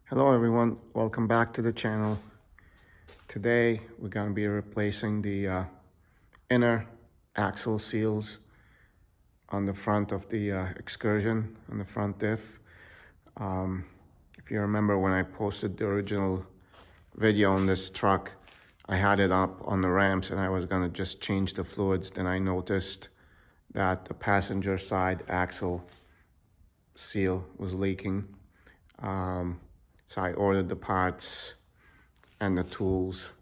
Hello everyone, welcome back to the channel. Today we're going to be replacing the inner axle seals on the front of the Excursion, on the front diff. If you remember when I posted the original video on this truck, I had it up on the ramps and I was going to just change the fluids. Then I noticed that the passenger side axle seal was leaking. So I ordered the parts and the tools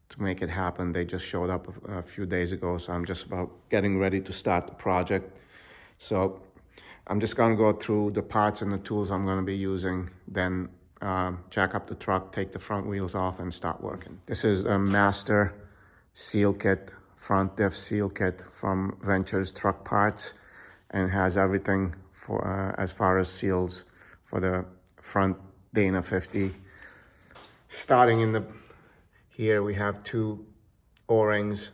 to make it happen. They just showed up a few days ago, so I'm just about getting ready to start the project. So I'm just gonna go through the parts and the tools I'm gonna be using, then jack up the truck, take the front wheels off and start working. This is a master seal kit, front diff seal kit from Ventures Truck Parts, and has everything for as far as seals for the front Dana 50. Starting in the here we have two O-rings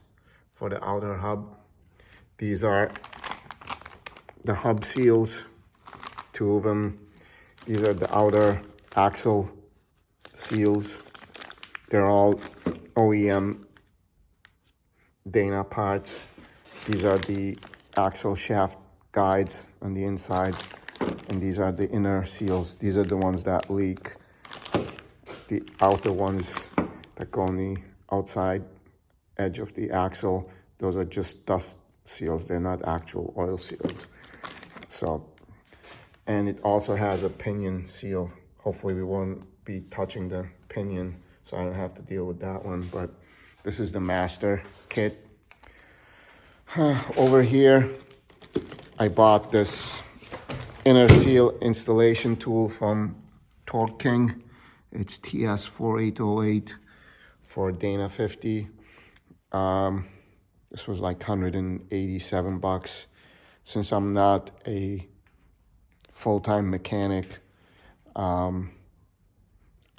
for the outer hub. These are the hub seals, two of them. These are the outer axle seals. They're all OEM Dana parts. These are the axle shaft guides on the inside, and these are the inner seals. These are the ones that leak. The outer ones that go on the outside edge of the axle, those are just dust seals. They're not actual oil seals. So, and it also has a pinion seal. Hopefully we won't be touching the pinion, so I don't have to deal with that one. But this is the master kit. Over here, I bought this inner seal installation tool from Torque King. It's TS4808 for Dana 50. This was like 187 bucks. Since I'm not a full-time mechanic, I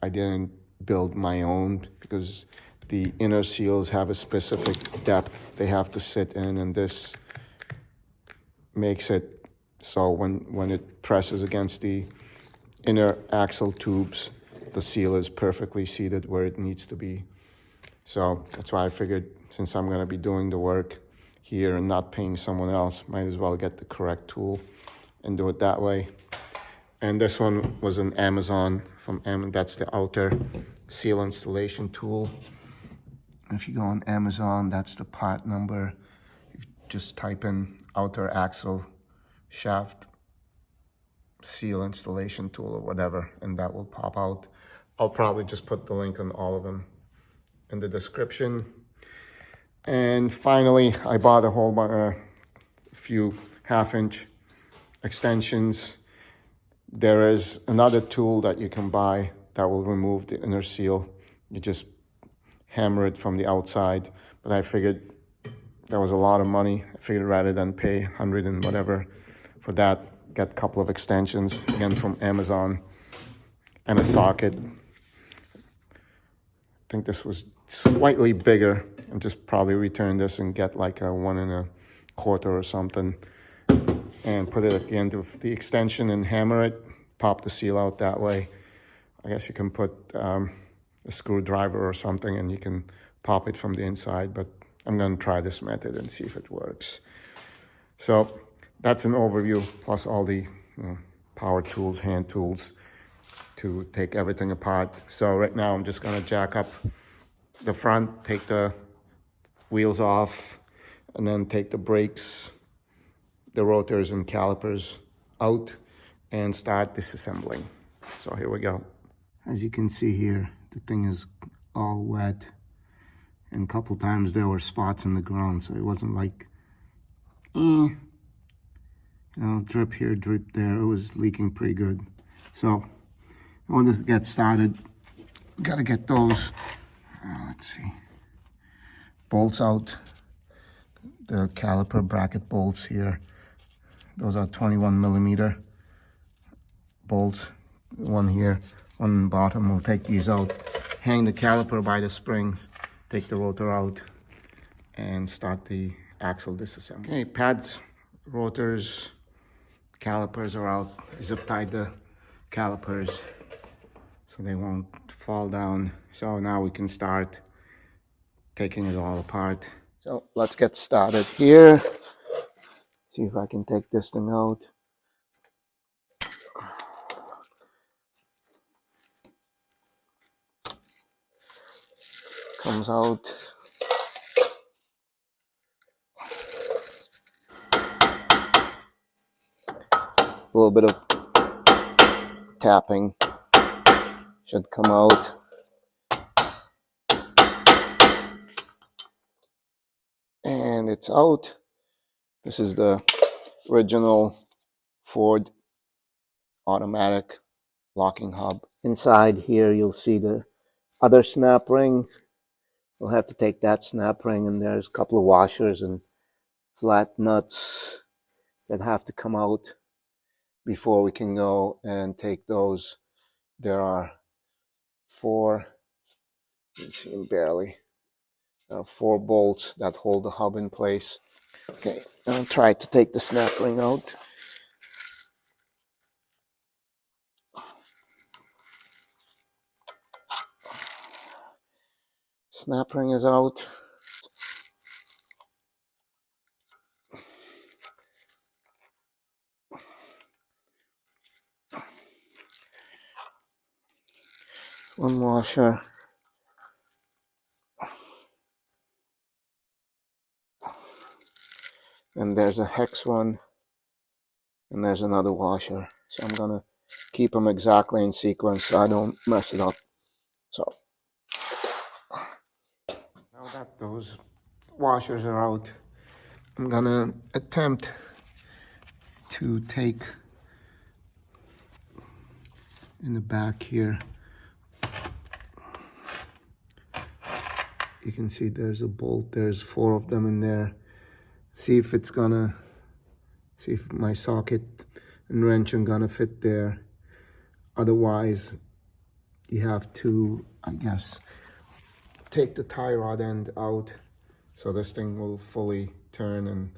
didn't build my own because the inner seals have a specific depth they have to sit in, and this makes it so when it presses against the inner axle tubes, the seal is perfectly seated where it needs to be. So that's why I figured, since I'm going to be doing the work here and not paying someone else, might as well get the correct tool and do it that way. And this one was an Amazon, from Amazon. That's the outer seal installation tool. If you go on Amazon, that's the part number. You just type in outer axle shaft seal installation tool or whatever, and that will pop out. I'll probably just put the link on all of them in the description. And finally, I bought a few half-inch extensions. There is another tool that you can buy that will remove the inner seal. You just hammer it from the outside, but I figured that was a lot of money. I figured rather than pay 100 and whatever for that, get a couple of extensions, again from Amazon, and a socket. I think this was slightly bigger. I'll just probably return this and get like a 1 1/4 or something, and put it at the end of the extension and hammer it, pop the seal out that way. I guess you can put a screwdriver or something and you can pop it from the inside, but I'm going to try this method and see if it works. So that's an overview, plus all the power tools, hand tools to take everything apart. So right now I'm just going to jack up the front, take the wheels off, and then take the brakes, the rotors and calipers out and start disassembling. So here we go. As you can see here, the thing is all wet, and a couple times there were spots in the ground, so it wasn't like drip here, drip there. It was leaking pretty good. So in order to get started, we gotta get those let's see, bolts out, the caliper bracket bolts here. Those are 21mm bolts, one here, one on the bottom. We'll take these out, hang the caliper by the springs, take the rotor out, and start the axle disassembly. Okay, pads, rotors, calipers are out. I zip tied the calipers so they won't fall down. So now we can start taking it all apart. So let's get started here. See if I can take this thing out. Comes out. A little bit of tapping should come out. And it's out. This is the original Ford automatic locking hub. Inside here you'll see the other snap ring. We'll have to take that snap ring, and there's a couple of washers and flat nuts that have to come out before we can go and take those. There are four, you can see them barely, 4 bolts that hold the hub in place. Okay, I'll try to take the snap ring out. Snap ring is out. One washer. And there's a hex one. And there's another washer. So I'm gonna keep them exactly in sequence so I don't mess it up. So now that those washers are out, I'm gonna attempt to take in the back here. You can see there's a bolt, there's 4 of them in there. See if my socket and wrench are gonna fit there. Otherwise, you have to, I guess, take the tie rod end out so this thing will fully turn and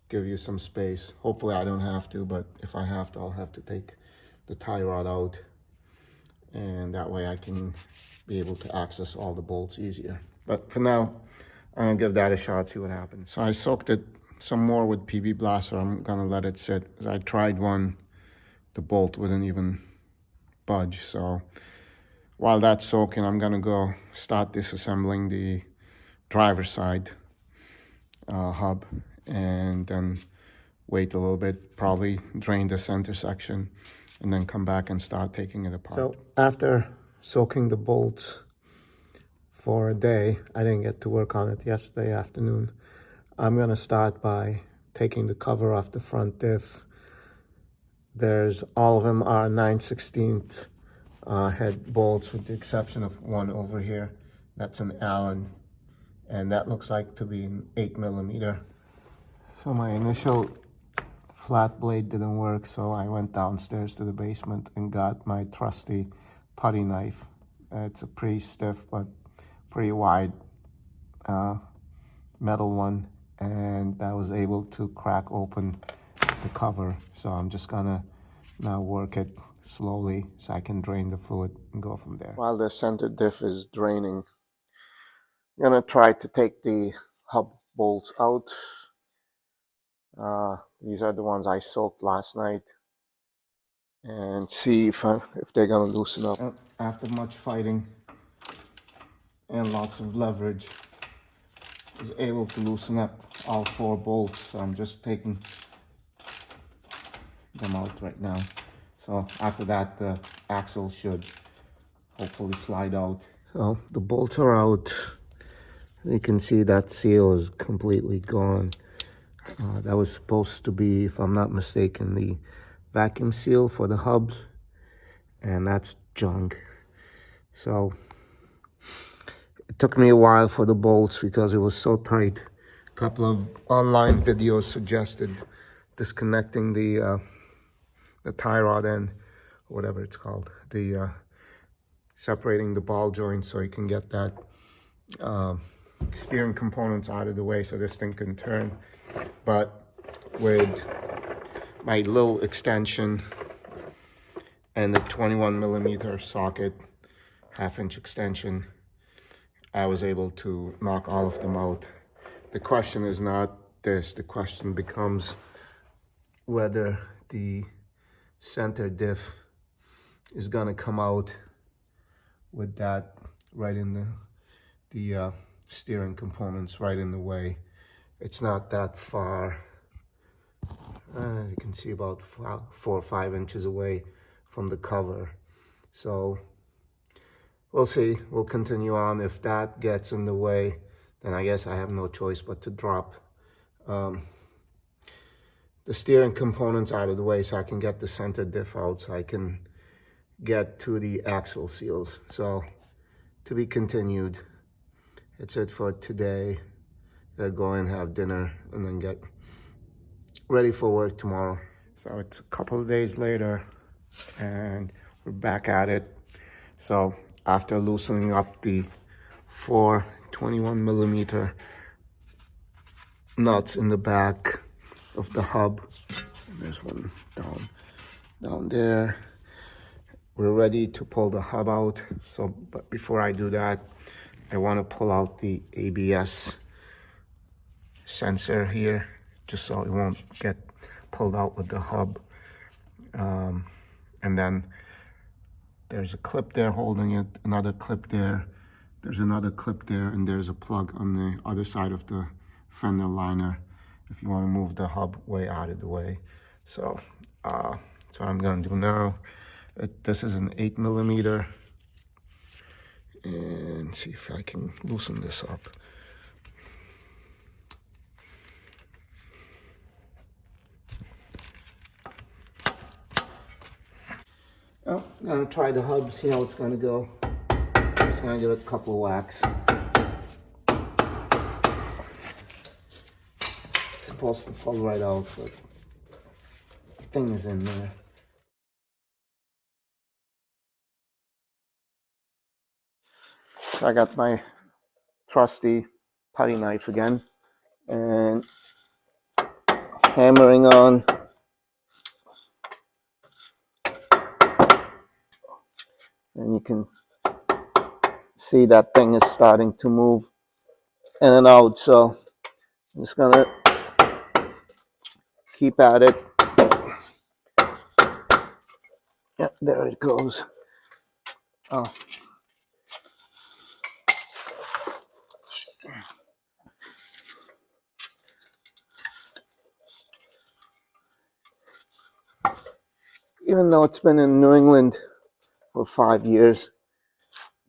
give you some space. Hopefully I don't have to, but if I have to, I'll have to take the tie rod out, and that way I can be able to access all the bolts easier. But for now, I'm gonna give that a shot, see what happens. So I soaked it some more with PB Blaster. I'm gonna let it sit. As I tried one, the bolt wouldn't even budge. So while that's soaking, I'm gonna go start disassembling the driver's side hub, and then wait a little bit, probably drain the center section, and then come back and start taking it apart. So after soaking the bolts for a day, I didn't get to work on it yesterday afternoon. I'm gonna start by taking the cover off the front diff. There's, all of them are 9/16 head bolts, with the exception of one over here. That's an Allen, and that looks like to be an 8mm. So my initial flat blade didn't work, so I went downstairs to the basement and got my trusty putty knife. It's a pretty stiff but pretty wide metal one, and I was able to crack open the cover. So I'm just gonna now work it slowly so I can drain the fluid and go from there. While the center diff is draining, I'm gonna try to take the hub bolts out. These are the ones I soaked last night, and see if they're gonna loosen up. After much fighting and lots of leverage, I was able to loosen up all 4 bolts. So I'm just taking them out right now. So after that, the axle should hopefully slide out. So the bolts are out. You can see that seal is completely gone. That was supposed to be, if I'm not mistaken, the vacuum seal for the hubs, and that's junk. So it took me a while for the bolts because it was so tight. A couple of online videos suggested disconnecting the tie rod end, or whatever it's called, the separating the ball joint so you can get that steering components out of the way so this thing can turn. But with my little extension and the 21mm socket, half-inch extension, I was able to knock all of them out. The question is not this. The question becomes whether the center diff is gonna come out with that right in the steering components right in the way. It's not that far. You can see about 4 or 5 inches away from the cover. So we'll see. We'll continue on. If that gets in the way, then I guess I have no choice but to drop the steering components out of the way so I can get the center diff out, so I can get to the axle seals. So to be continued. That's it for today. Gotta go and have dinner and then get ready for work tomorrow. So it's a couple of days later and we're back at it. So after loosening up the 4 21mm nuts in the back of the hub, and there's one down there, we're ready to pull the hub out. So, but before I do that, I want to pull out the ABS sensor here, just so it won't get pulled out with the hub. And then there's a clip there holding it, another clip there, there's another clip there, and there's a plug on the other side of the fender liner if you want to move the hub way out of the way. So that's what I'm going to do now. This is an 8mm, and see if I can loosen this up. Well, I'm gonna try the hub, see how it's gonna go. Just gonna give it a couple of whacks. It's supposed to pull right out, but the thing is in there. So I got my trusty putty knife again and hammering on. And you can see that thing is starting to move in and out, so I'm just gonna keep at it. Yep, there it goes. Oh. Even though it's been in New England for 5 years,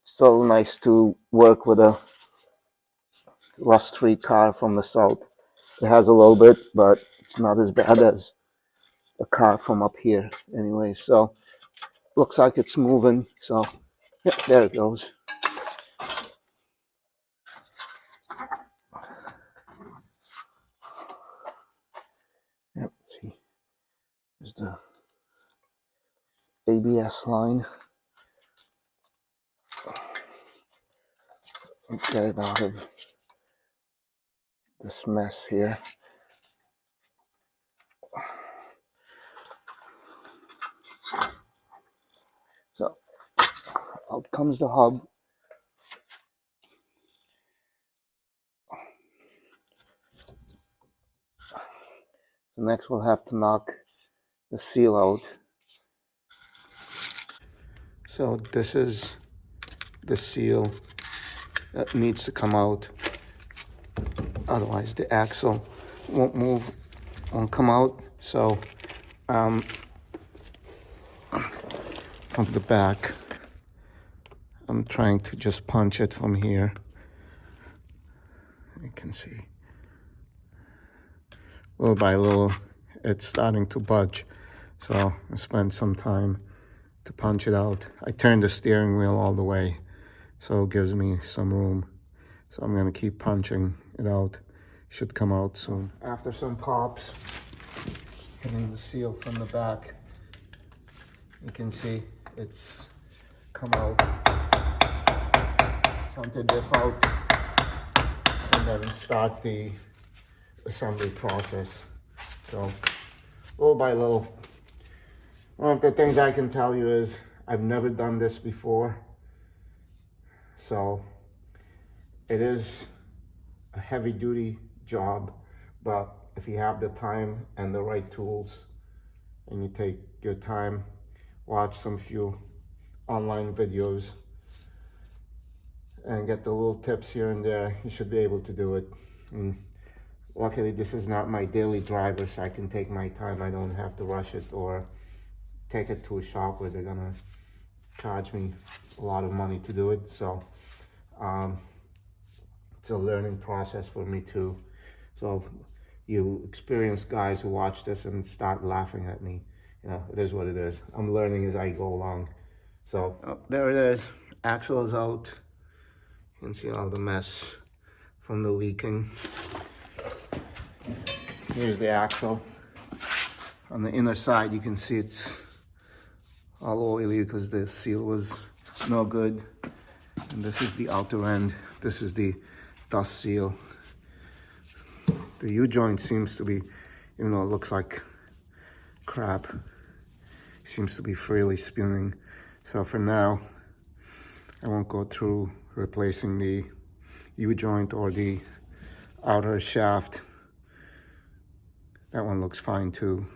it's so nice to work with a rust-free car from the south. It has a little bit, but it's not as bad as a car from up here anyway. So looks like it's moving. So yeah, there it goes. Yep, see, there's the ABS line. Let's get it out of this mess here. So out comes the hub. So next we'll have to knock the seal out. So this is the seal that needs to come out. Otherwise the axle won't move, won't come out. So from the back, I'm trying to just punch it from here. You can see little by little it's starting to budge. So I spent some time to punch it out. I turned the steering wheel all the way, so it gives me some room. So I'm gonna keep punching it out. Should come out soon. After some pops, hitting the seal from the back, you can see it's come out. Center diff out, and then start the assembly process. So little by little. One of the things I can tell you is I've never done this before. So it is a heavy duty job, but if you have the time and the right tools and you take your time, watch some few online videos and get the little tips here and there, you should be able to do it. And luckily this is not my daily driver, so I can take my time. I don't have to rush it or take it to a shop where they're gonna charge me a lot of money to do it. So it's a learning process for me too. So you experienced guys who watch this and start laughing at me, you know, it is what it is. I'm learning as I go along. So there it is, axle is out. You can see all the mess from the leaking. Here's the axle. On the inner side, you can see it's all oily because the seal was no good. And this is the outer end. This is the dust seal. The U-joint seems to be, even though it looks like crap, seems to be freely spinning. So for now, I won't go through replacing the U-joint or the outer shaft. That one looks fine too.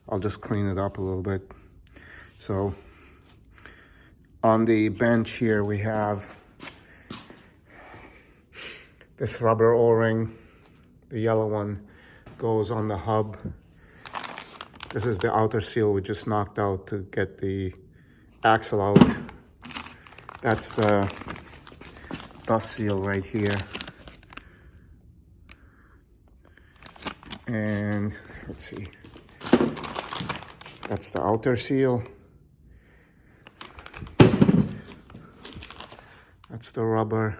I'll just clean it up a little bit. So on the bench here we have this rubber O-ring. The yellow one goes on the hub. This is the outer seal we just knocked out to get the axle out. That's the dust seal right here. And let's see, that's the outer seal. That's the rubber.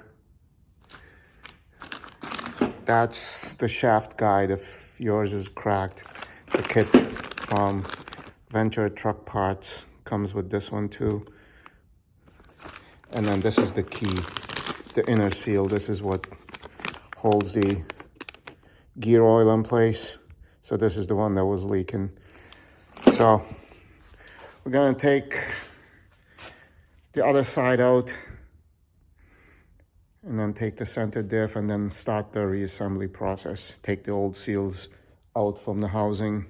That's the shaft guide if yours is cracked. The kit from Venture Truck Parts comes with this one too. And then this is the key, the inner seal. This is what holds the gear oil in place. So this is the one that was leaking. So we're gonna take the other side out and then take the center diff and then start the reassembly process. Take the old seals out from the housing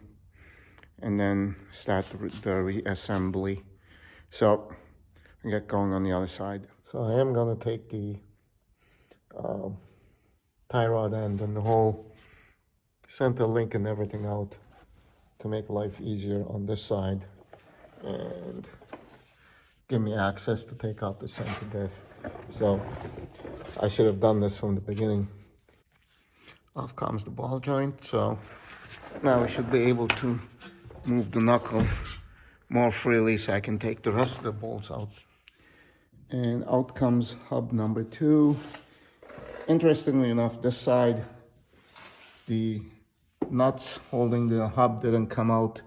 and then start the reassembly. So we get going on the other side. So I am gonna take the tie rod end and the whole center link and everything out to make life easier on this side and give me access to take out the center diff. So I should have done this from the beginning. Off comes the ball joint, so now I should be able to move the knuckle more freely so I can take the rest of the bolts out. And out comes hub number 2. Interestingly enough, this side, the nuts holding the hub didn't come out.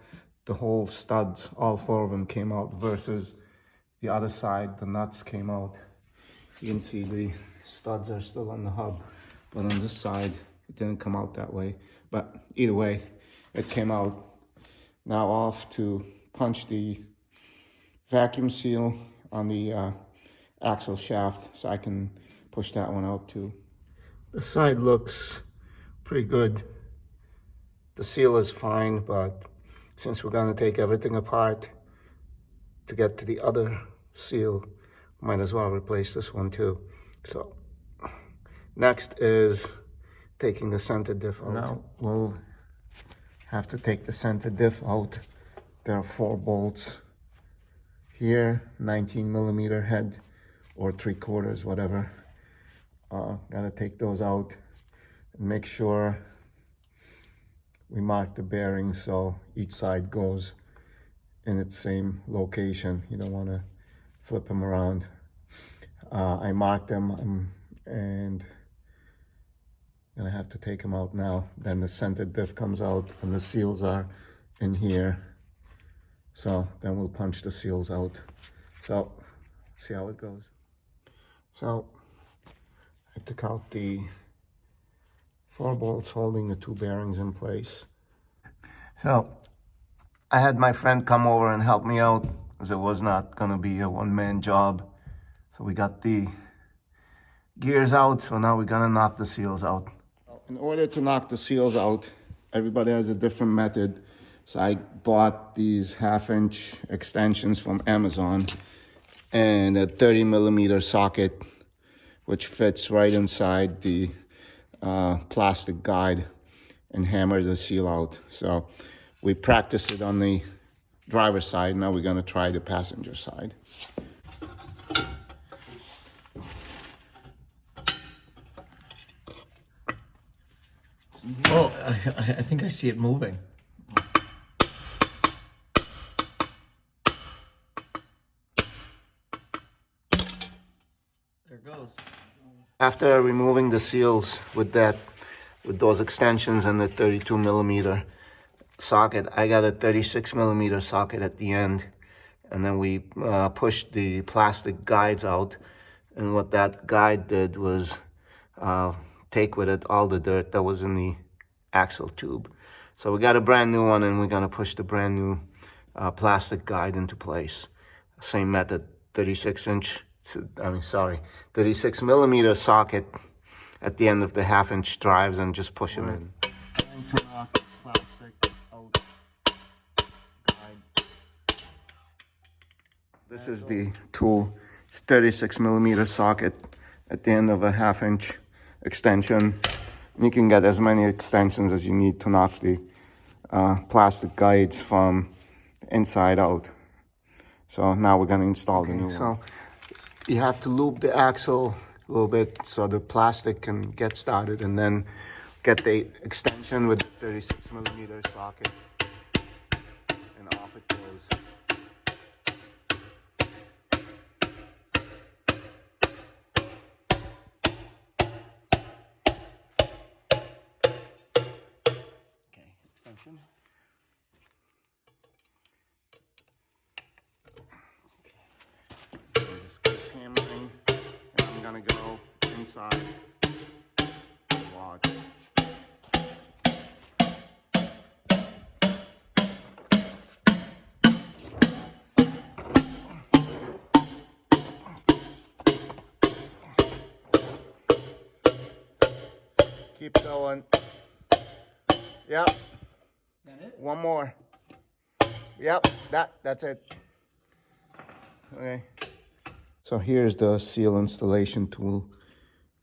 The whole studs, all 4 of them came out, versus the other side, the nuts came out. You can see the studs are still on the hub, but on this side, it didn't come out that way. But either way, it came out. Now off to punch the vacuum seal on the axle shaft so I can push that one out too. The side looks pretty good. The seal is fine, but since we're gonna take everything apart to get to the other seal, might as well replace this one too. So next is taking the center diff out. Now we'll have to take the center diff out. There are 4 bolts here, 19mm head or 3/4, whatever. Gotta take those out and make sure we mark the bearings so each side goes in its same location. You don't want to flip them around. I marked them and gonna have to take them out now. Then the center diff comes out and the seals are in here. So then we'll punch the seals out. So see how it goes. So I took out the 4 bolts holding the 2 bearings in place. So I had my friend come over and help me out because it was not gonna be a one-man job. So we got the gears out, so now we're gonna knock the seals out. In order to knock the seals out, everybody has a different method. So I bought these 1/2-inch extensions from Amazon and a 30mm socket, which fits right inside the plastic guide, and hammer the seal out. So we practiced it on the driver's side. Now we're gonna try the passenger side. Oh, I think I see it moving. There it goes. After removing the seals with those extensions and the 32mm socket, I got a 36mm socket at the end, and then we pushed the plastic guides out, and what that guide did was take with it all the dirt that was in the axle tube. So we got a brand new one, and we're gonna push the brand new plastic guide into place. Same method, 36mm socket at the end of the 1/2-inch drives, and just push them in. Trying to knock plastic out. This is the tool. It's 36mm socket at the end of a 1/2-inch extension. You can get as many extensions as you need to knock the plastic guides from inside out. So now we're gonna install the new one. So you have to lube the axle a little bit so the plastic can get started, and then get the extension with the 36mm socket, and off it goes. Okay, extension. Just keep hammering, and I'm gonna go inside and watch. Keep going. Yep. That it? One more. Yep, that's it. Okay. So here's the seal installation tool.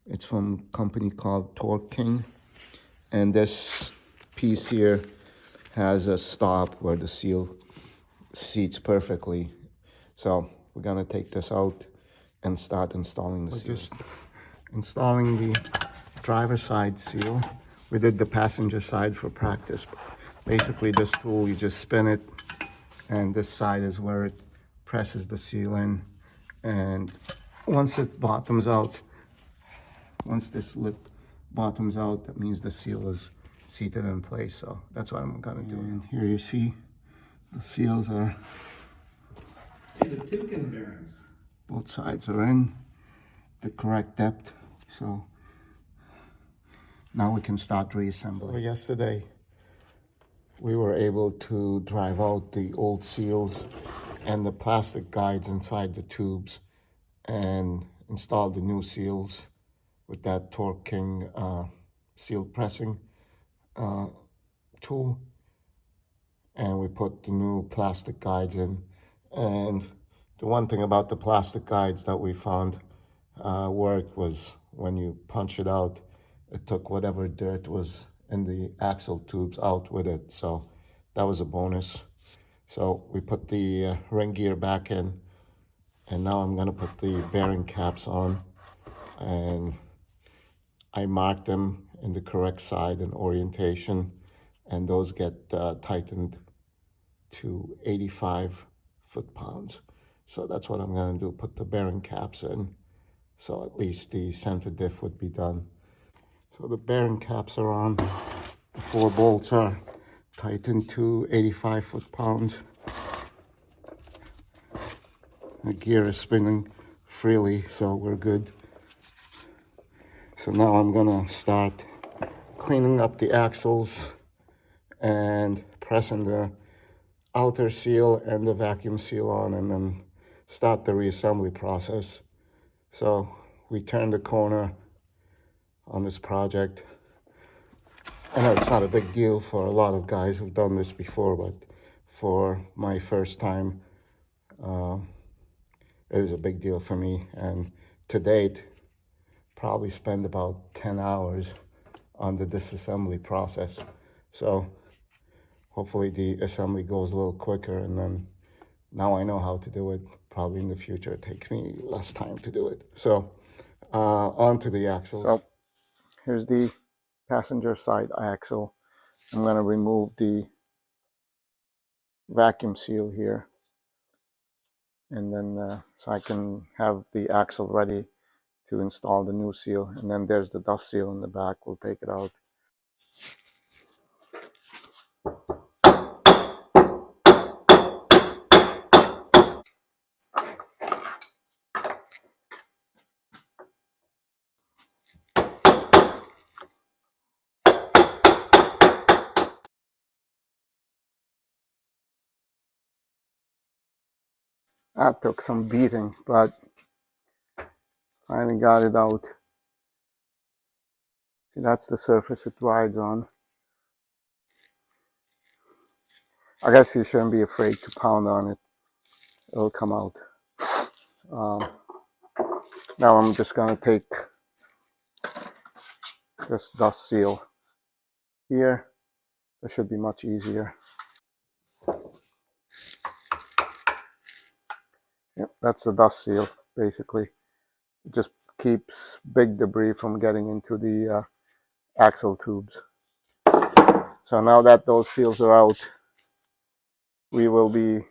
It's from a company called Torque King. And this piece here has a stop where the seal seats perfectly. So we're gonna take this out and start installing the seal. Just installing the driver's side seal. We did the passenger side for practice. Basically this tool, you just spin it, and this side is where it presses the seal in. And once it bottoms out, once this lip bottoms out, that means the seal is seated in place. So that's what I'm gonna do. And here you see the seals are, The Timken bearings. both sides are in the correct depth. So now we can start reassembling. So yesterday we were able to drive out the old seals and the plastic guides inside the tubes, and install the new seals with that Torque King seal pressing tool. And we put the new plastic guides in. And the one thing about the plastic guides that we found worked was when you punch it out, it took whatever dirt was in the axle tubes out with it. So that was a bonus. So we put the ring gear back in, and now I'm gonna put the bearing caps on, and I marked them in the correct side and orientation, and those get tightened to 85 foot-pounds. So that's what I'm gonna do, put the bearing caps in, so at least the center diff would be done. So the bearing caps are on, the 4 bolts are tightened to 85 foot-pounds. The gear is spinning freely, so we're good. So now I'm gonna start cleaning up the axles and pressing the outer seal and the vacuum seal on, and then start the reassembly process. So we turned the corner on this project. I know it's not a big deal for a lot of guys who've done this before, but for my first time, it is a big deal for me. And to date, probably spend about 10 hours on the disassembly process. So hopefully the assembly goes a little quicker, and then now I know how to do it. Probably in the future it takes me less time to do it. So on to the axle. So here's the passenger side axle. I'm going to remove the vacuum seal here, and then so I can have the axle ready to install the new seal. And then there's the dust seal in the back. We'll take it out. That took some beating, but finally got it out. See, that's the surface it rides on. I guess you shouldn't be afraid to pound on it. It'll come out. Now I'm just going to take this dust seal here. That should be much easier. Yep, that's the dust seal, basically. It just keeps big debris from getting into the axle tubes. So now that those seals are out, we will be,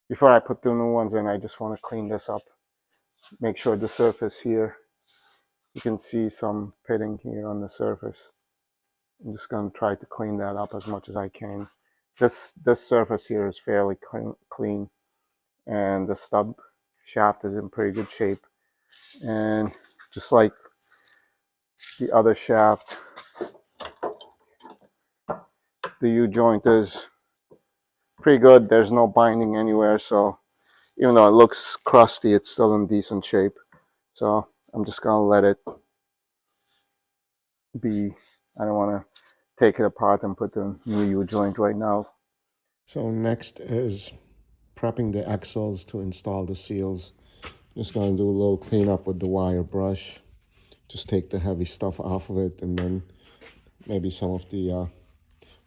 before I put the new ones in, I just want to clean this up. Make sure the surface here, you can see some pitting here on the surface. I'm just going to try to clean that up as much as I can. This surface here is fairly clean, and the stub shaft is in pretty good shape. And just like the other shaft, the U-joint is pretty good. There's no binding anywhere, so even though it looks crusty, it's still in decent shape. So I'm just gonna let it be. I don't want to take it apart and put the new U-joint right now. So next is prepping the axles to install the seals. Just gonna do a little cleanup with the wire brush. Just take the heavy stuff off of it, and then maybe some of the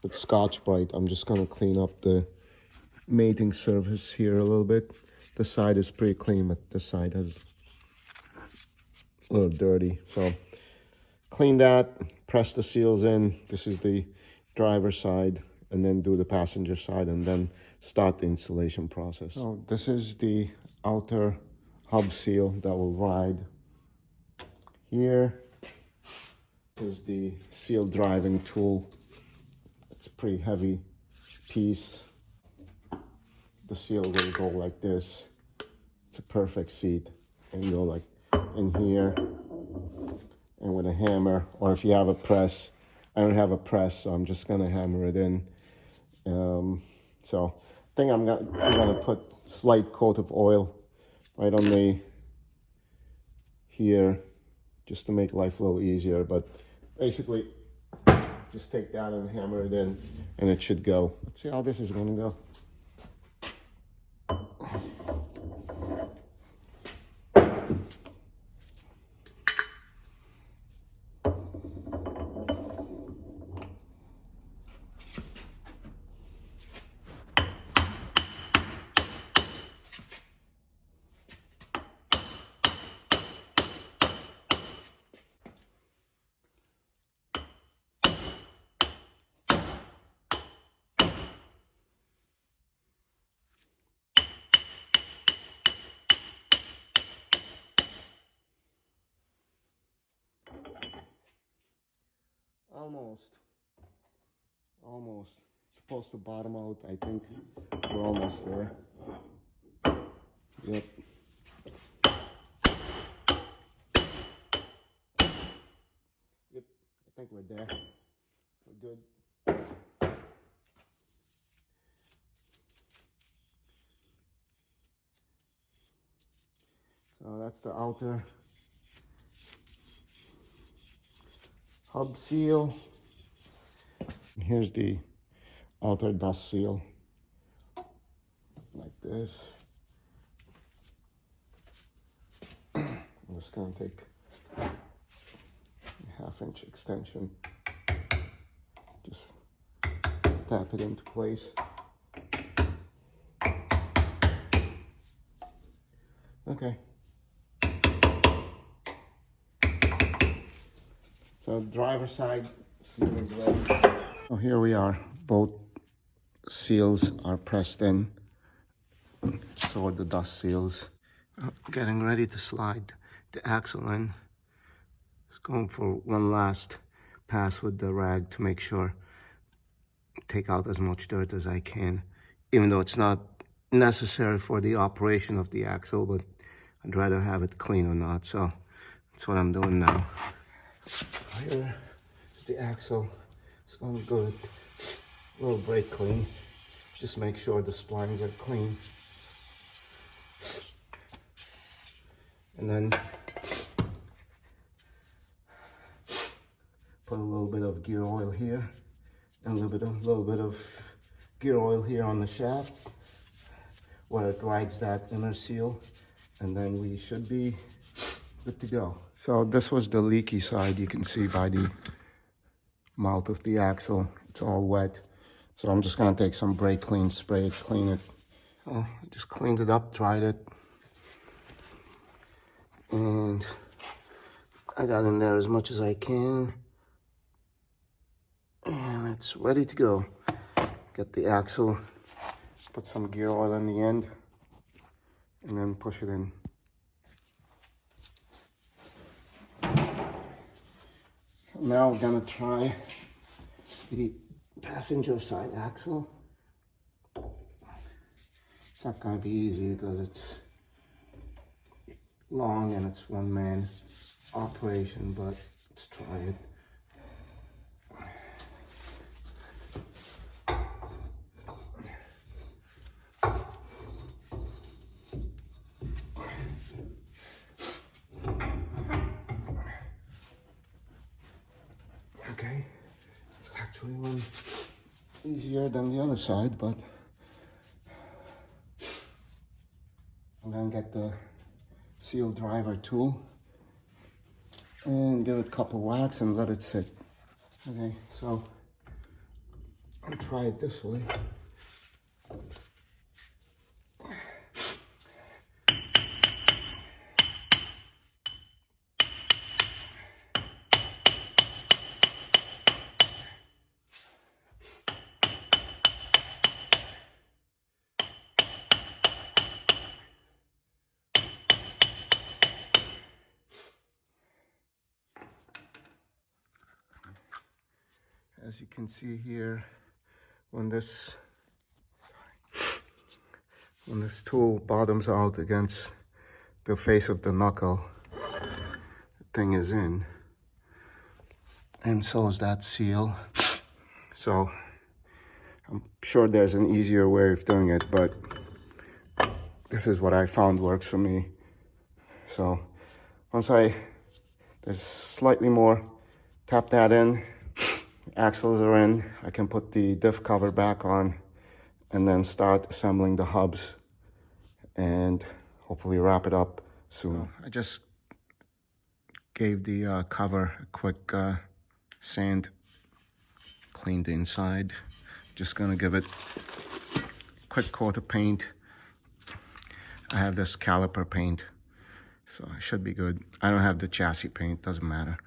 with Scotch-Brite, I'm just gonna clean up the mating surface here a little bit. The side is pretty clean, but this side is a little dirty. So clean that, press the seals in. This is the driver's side, and then do the passenger side, and then start the installation process. So this is the outer hub seal that will ride. Here is the seal driving tool. It's a pretty heavy piece. The seal will go like this. It's a perfect seat, and you go like in here, and with a hammer, or if you have a press. I don't have a press, so I'm just gonna hammer it in. So I think I'm gonna put slight coat of oil right on the here, just to make life a little easier. But basically, just take that and hammer it in, and it should go. Let's see how this is gonna go. Almost. It's supposed to bottom out. I think we're almost there. Yep. Yep, I think we're there. We're good. So that's the outer hub seal. Here's the outer dust seal, like this. I'm just gonna take a 1/2 inch extension, just tap it into place. Okay. So driver side seal is ready. So here we are. Both seals are pressed in. So are the dust seals. Getting ready to slide the axle in. Just going for one last pass with the rag to make sure, take out as much dirt as I can, even though it's not necessary for the operation of the axle, but I'd rather have it clean or not, so that's what I'm doing now. Here is the axle. It's going to go a little brake clean. Just make sure the splines are clean. And then put a little bit of gear oil here and a little bit of gear oil here on the shaft where it rides that inner seal, and then we should be good to go. So this was the leaky side. You can see by the mouth of the axle, it's all wet. So I'm just gonna take some brake clean spray to clean it. So I just cleaned it up, dried it, and I got in there as much as I can, and it's ready to go. Get the axle, put some gear oil in the end, and then push it in. Now we're gonna try the passenger side axle. It's not gonna be easy because it's long and it's one-man operation, but let's try it. Okay, it's actually one easier than the other side, but I'm gonna get the seal driver tool and give it a couple whacks and let it sit. Okay, so I'll try it this way. As you can see here, when this tool bottoms out against the face of the knuckle, the thing is in, and so is that seal. So I'm sure there's an easier way of doing it, but this is what I found works for me. So once there's slightly more, tap that in, axles are in, I can put the diff cover back on and then start assembling the hubs and hopefully wrap it up soon. I just gave the cover a quick sand, cleaned the inside. Just gonna give it a quick coat of paint. I have this caliper paint, so it should be good. I don't have the chassis paint, doesn't matter.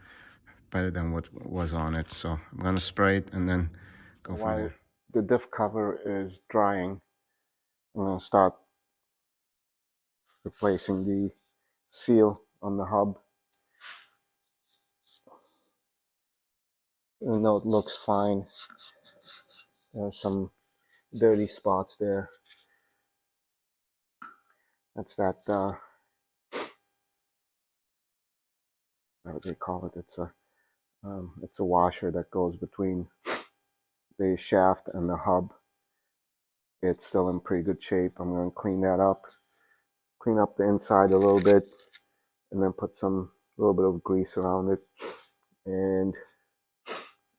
Better than what was on it, so I'm gonna spray it and then go from there. The diff cover is drying, I'm gonna start replacing the seal on the hub. Even though it looks fine, there are some dirty spots there. That's that, what do they call it? It's a washer that goes between the shaft and the hub. It's still in pretty good shape. I'm going to clean that up, clean up the inside a little bit, and then put some little bit of grease around it, and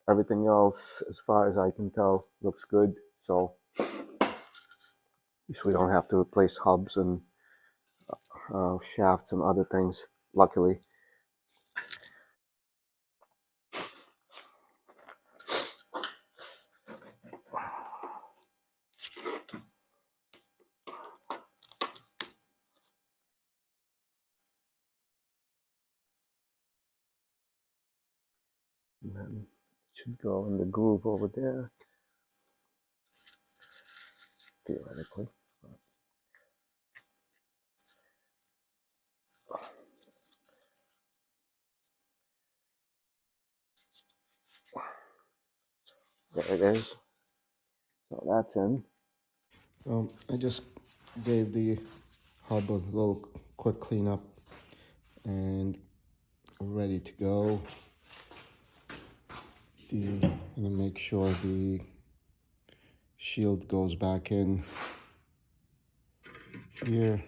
everything else, as far as I can tell, looks good. So at least we don't have to replace hubs and shafts and other things, luckily. And then it should go in the groove over there, theoretically. There it is. So that's in. I just gave the hub a little quick cleanup, and we're ready to go. I'm gonna make sure the shield goes back in here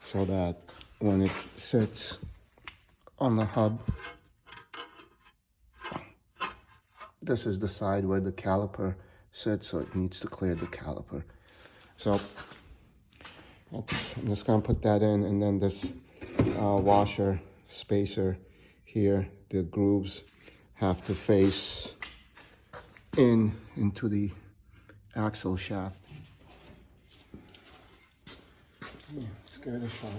so that when it sits on the hub, this is the side where the caliper sits, so it needs to clear the caliper. So I'm just gonna put that in, and then this washer spacer here, the grooves have to face into the axle shaft. Yeah, let's give it a shot.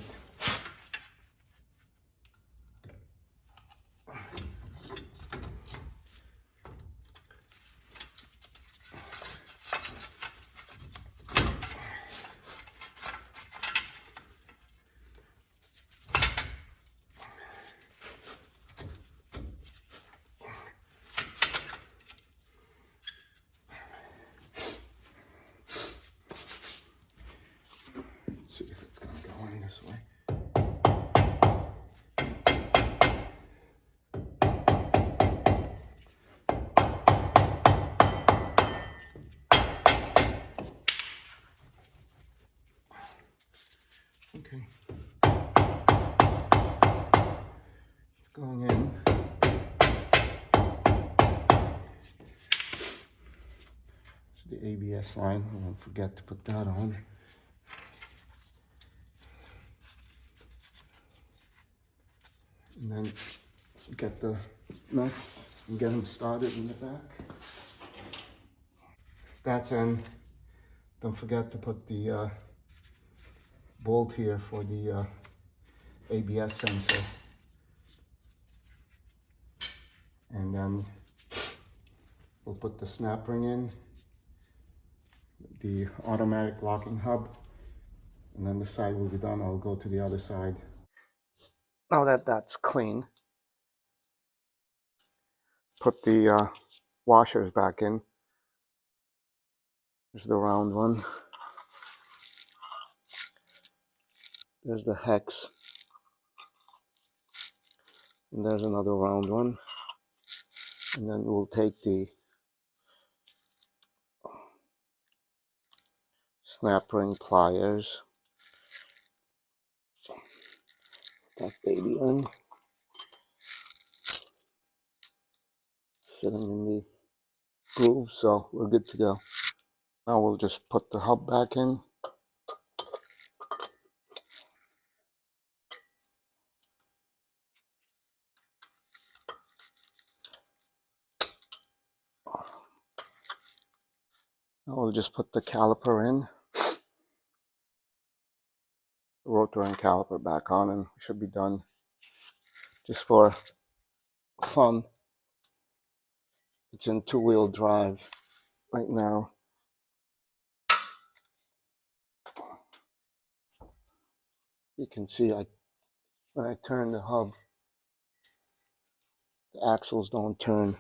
Let's see if it's gonna go in this way. Okay. It's going in. It's the ABS line. I won't forget to put that on. And then get the nuts and get them started in the back. That's in. Don't forget to put the bolt here for the ABS sensor. And then we'll put the snap ring in, the automatic locking hub, and then the side will be done. I'll go to the other side. Now that that's clean, put the washers back in. There's the round one. There's the hex. And there's another round one. And then we'll take the snap ring pliers. That baby in. Sitting in the groove, so we're good to go. Now we'll just put the hub back in. Now we'll just put the caliper in. The rotor and caliper back on, and we should be done. Just for fun, it's in two-wheel drive right now. You can see when I turn the hub, the axles don't turn.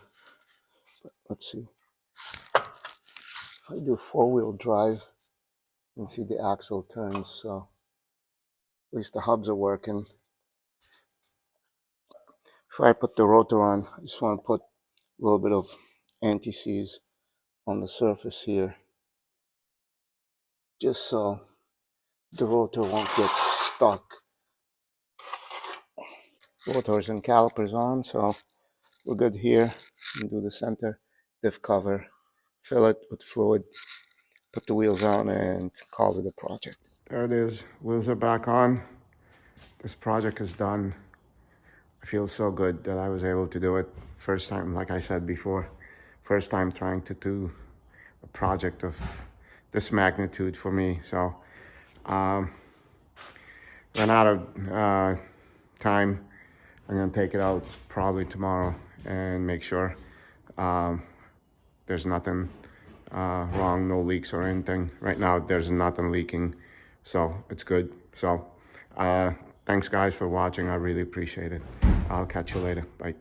But let's see. If I do four-wheel drive, you can see the axle turns, so at least the hubs are working. Before I put the rotor on, I just want to put a little bit of anti-seize on the surface here, just so the rotor won't get stuck rotors and calipers on, so we're good here. Do the center diff cover, fill it with fluid, put the wheels on, and call it a project. There it is. Wheels are back on. This project is done. I feel so good that I was able to do it. First time, like I said before, first time trying to do a project of this magnitude for me. So, ran out of time. I'm gonna take it out probably tomorrow and make sure there's nothing wrong, no leaks or anything. Right now, there's nothing leaking, so it's good. So, thanks guys for watching. I really appreciate it. I'll catch you later. Bye.